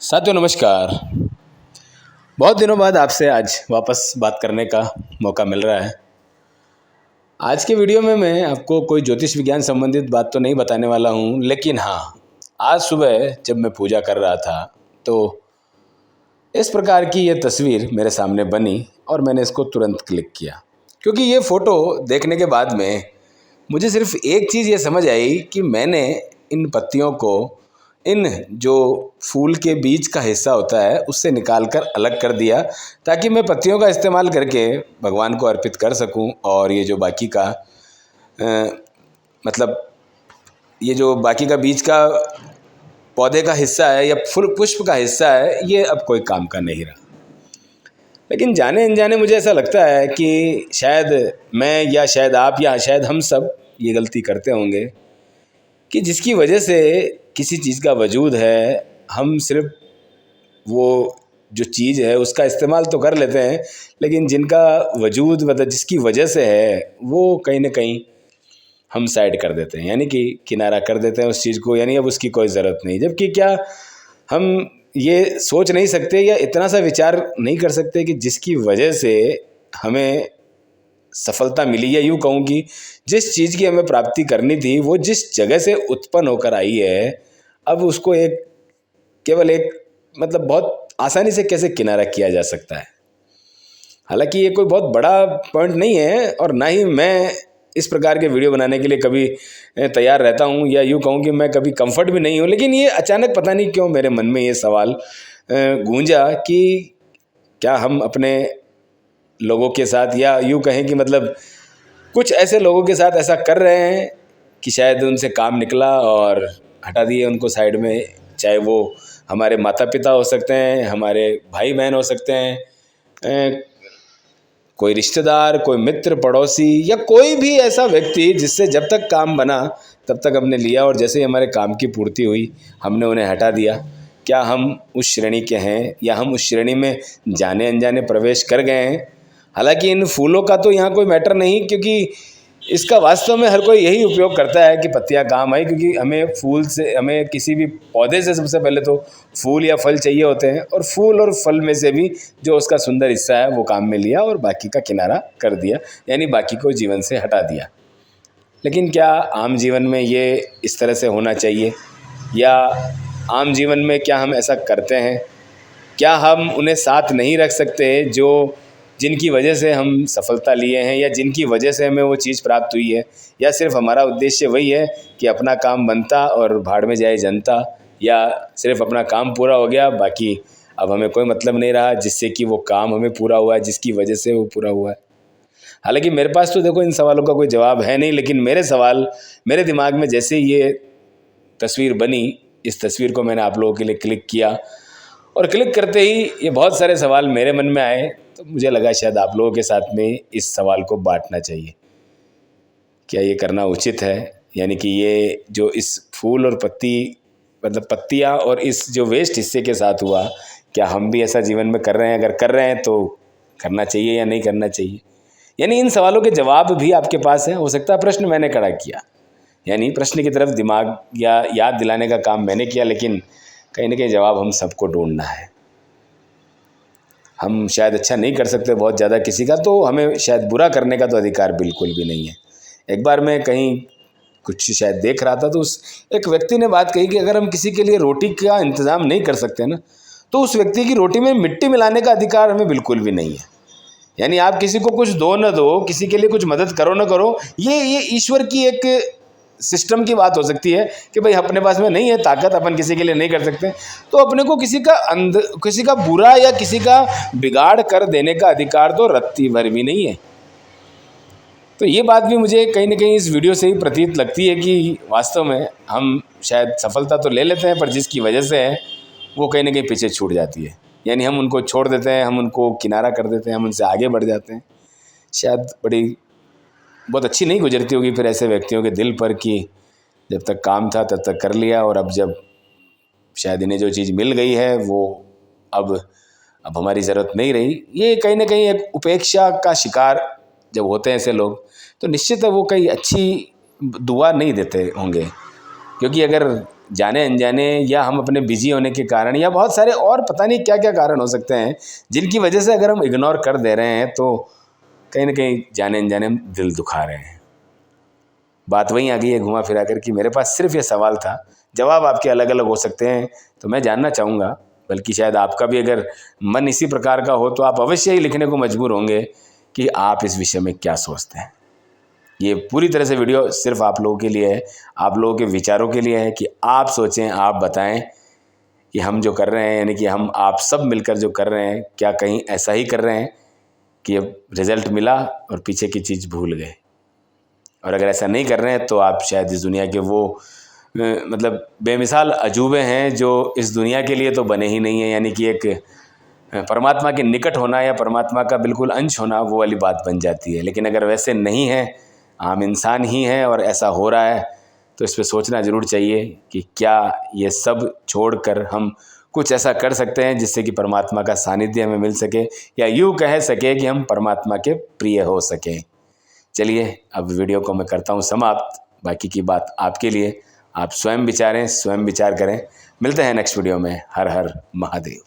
साथियों नमस्कार। बहुत दिनों बाद आपसे आज वापस बात करने का मौका मिल रहा है। आज के वीडियो में मैं आपको कोई ज्योतिष विज्ञान संबंधित बात तो नहीं बताने वाला हूँ, लेकिन हाँ, आज सुबह जब मैं पूजा कर रहा था तो इस प्रकार की ये तस्वीर मेरे सामने बनी और मैंने इसको तुरंत क्लिक किया, क्योंकि ये फ़ोटो देखने के बाद में मुझे सिर्फ एक चीज़ ये समझ आई कि मैंने इन पत्तियों को, इन जो फूल के बीज का हिस्सा होता है उससे निकाल कर अलग कर दिया, ताकि मैं पत्तियों का इस्तेमाल करके भगवान को अर्पित कर सकूं। और ये जो बाकी का मतलब ये जो बाकी का बीज का पौधे का हिस्सा है या फूल पुष्प का हिस्सा है, ये अब कोई काम का नहीं रहा। लेकिन जाने अनजाने मुझे ऐसा लगता है कि शायद मैं या शायद आप या शायद हम सब ये गलती करते होंगे कि जिसकी वजह से किसी चीज़ का वजूद है, हम सिर्फ वो जो चीज़ है उसका इस्तेमाल तो कर लेते हैं, लेकिन जिनका वजूद मतलब जिसकी वजह से है वो कहीं ना कहीं हम साइड कर देते हैं, यानी कि किनारा कर देते हैं उस चीज़ को, यानी अब उसकी कोई ज़रूरत नहीं। जबकि क्या हम ये सोच नहीं सकते या इतना सा विचार नहीं कर सकते कि जिसकी वजह से हमें सफलता मिली, या यूँ कहूँ कि जिस चीज़ की हमें प्राप्ति करनी थी वो जिस जगह से उत्पन्न होकर आई है, अब उसको केवल एक मतलब बहुत आसानी से कैसे किनारा किया जा सकता है। हालांकि ये कोई बहुत बड़ा पॉइंट नहीं है और ना ही मैं इस प्रकार के वीडियो बनाने के लिए कभी तैयार रहता हूँ, या यूँ कहूँ कि मैं कभी कंफर्ट भी नहीं हूँ। लेकिन ये अचानक पता नहीं क्यों मेरे मन में ये सवाल गूंजा कि क्या हम अपने लोगों के साथ, या यूँ कहें कि मतलब कुछ ऐसे लोगों के साथ ऐसा कर रहे हैं कि शायद उनसे काम निकला और हटा दिए उनको साइड में। चाहे वो हमारे माता पिता हो सकते हैं, हमारे भाई बहन हो सकते हैं, कोई रिश्तेदार, कोई मित्र, पड़ोसी, या कोई भी ऐसा व्यक्ति जिससे जब तक काम बना तब तक हमने लिया और जैसे ही हमारे काम की पूर्ति हुई हमने उन्हें हटा दिया। क्या हम उस श्रेणी के हैं, या हम उस श्रेणी में जाने अनजाने प्रवेश कर गए हैं? हालांकि इन फूलों का तो यहाँ कोई मैटर नहीं, क्योंकि इसका वास्तव में हर कोई यही उपयोग करता है कि पत्तियां काम आई, क्योंकि हमें फूल से, हमें किसी भी पौधे से सबसे पहले तो फूल या फल चाहिए होते हैं, और फूल और फल में से भी जो उसका सुंदर हिस्सा है वो काम में लिया और बाकी का किनारा कर दिया, यानी बाकी को जीवन से हटा दिया। लेकिन क्या आम जीवन में ये इस तरह से होना चाहिए, या आम जीवन में क्या हम ऐसा करते हैं? क्या हम उन्हें साथ नहीं रख सकते जो जिनकी वजह से हम सफलता लिए हैं, या जिनकी वजह से हमें वो चीज़ प्राप्त हुई है? या सिर्फ हमारा उद्देश्य वही है कि अपना काम बनता और भाड़ में जाए जनता, या सिर्फ अपना काम पूरा हो गया, बाकी अब हमें कोई मतलब नहीं रहा जिससे कि वो काम हमें पूरा हुआ है, जिसकी वजह से वो पूरा हुआ है? हालांकि मेरे पास तो देखो इन सवालों का कोई जवाब है नहीं, लेकिन मेरे दिमाग में जैसे ये तस्वीर बनी, इस तस्वीर को मैंने आप लोगों के लिए क्लिक किया और क्लिक करते ही ये बहुत सारे सवाल मेरे मन में आए, तो मुझे लगा शायद आप लोगों के साथ में इस सवाल को बांटना चाहिए। क्या ये करना उचित है? यानी कि ये जो इस फूल और पत्ती मतलब पत्तियाँ और इस जो वेस्ट हिस्से के साथ हुआ, क्या हम भी ऐसा जीवन में कर रहे हैं? अगर कर रहे हैं तो करना चाहिए या नहीं करना चाहिए? यानी इन सवालों के जवाब भी आपके पास है। हो सकता है प्रश्न मैंने खड़ा किया, यानी प्रश्न की तरफ दिमाग या याद दिलाने का काम मैंने किया, लेकिन कहीं ना कहीं जवाब हम सबको ढूंढना है। हम शायद अच्छा नहीं कर सकते बहुत ज़्यादा किसी का, तो हमें शायद बुरा करने का तो अधिकार बिल्कुल भी नहीं है। एक बार मैं कहीं कुछ शायद देख रहा था, तो उस एक व्यक्ति ने बात कही कि अगर हम किसी के लिए रोटी का इंतज़ाम नहीं कर सकते ना, तो उस व्यक्ति की रोटी में मिट्टी मिलाने का अधिकार हमें बिल्कुल भी नहीं है। यानी आप किसी को कुछ दो न दो, किसी के लिए कुछ मदद करो न करो, ये ईश्वर की एक सिस्टम की बात हो सकती है कि भाई अपने पास में नहीं है ताकत, अपन किसी के लिए नहीं कर सकते, तो अपने को किसी का बुरा या किसी का बिगाड़ कर देने का अधिकार तो रत्ती भर भी नहीं है। तो ये बात भी मुझे कहीं ना कहीं इस वीडियो से ही प्रतीत लगती है कि वास्तव में हम शायद सफलता तो ले लेते हैं, पर जिसकी वजह से है वो कहीं ना कहीं पीछे छूट जाती है। यानी हम उनको छोड़ देते हैं, हम उनको किनारा कर देते हैं, हम उनसे आगे बढ़ जाते हैं। शायद बहुत अच्छी नहीं गुजरती होगी फिर ऐसे व्यक्तियों के दिल पर कि जब तक काम था तब तक कर लिया, और अब जब शायद इन्हें जो चीज़ मिल गई है वो अब हमारी ज़रूरत नहीं रही। ये कहीं ना कहीं एक उपेक्षा का शिकार जब होते हैं ऐसे लोग, तो निश्चित है वो कहीं अच्छी दुआ नहीं देते होंगे। क्योंकि अगर जाने अनजाने या हम अपने बिजी होने के कारण या बहुत सारे और पता नहीं क्या क्या कारण हो सकते हैं जिनकी वजह से अगर हम इग्नोर कर दे रहे हैं तो कहीं ना कहीं जाने अनजाने हम दिल दुखा रहे हैं। बात वहीं आ गई है घुमा फिरा कर कि मेरे पास सिर्फ ये सवाल था, जवाब आपके अलग अलग हो सकते हैं, तो मैं जानना चाहूँगा, बल्कि शायद आपका भी अगर मन इसी प्रकार का हो तो आप अवश्य ही लिखने को मजबूर होंगे कि आप इस विषय में क्या सोचते हैं। ये पूरी तरह से वीडियो सिर्फ आप लोगों के लिए है, आप लोगों के विचारों के लिए है कि आप सोचें, आप बताएं कि हम जो कर रहे हैं, यानी कि हम आप सब मिलकर जो कर रहे हैं, क्या कहीं ऐसा ही कर रहे हैं कि अब रिज़ल्ट मिला और पीछे की चीज़ भूल गए। और अगर ऐसा नहीं कर रहे हैं तो आप शायद इस दुनिया के वो मतलब बेमिसाल अजूबे हैं जो इस दुनिया के लिए तो बने ही नहीं हैं। यानी कि एक परमात्मा के निकट होना या परमात्मा का बिल्कुल अंश होना वो वाली बात बन जाती है। लेकिन अगर वैसे नहीं है, आम इंसान ही हैं और ऐसा हो रहा है, तो इस पे सोचना ज़रूर चाहिए कि क्या ये सब छोड़कर हम कुछ ऐसा कर सकते हैं जिससे कि परमात्मा का सानिध्य हमें मिल सके, या यूँ कह सके कि हम परमात्मा के प्रिय हो सकें। चलिए अब वीडियो को मैं करता हूँ समाप्त, बाकी की बात आपके लिए, आप स्वयं विचारें, स्वयं विचार करें। मिलते हैं नेक्स्ट वीडियो में। हर हर महादेव।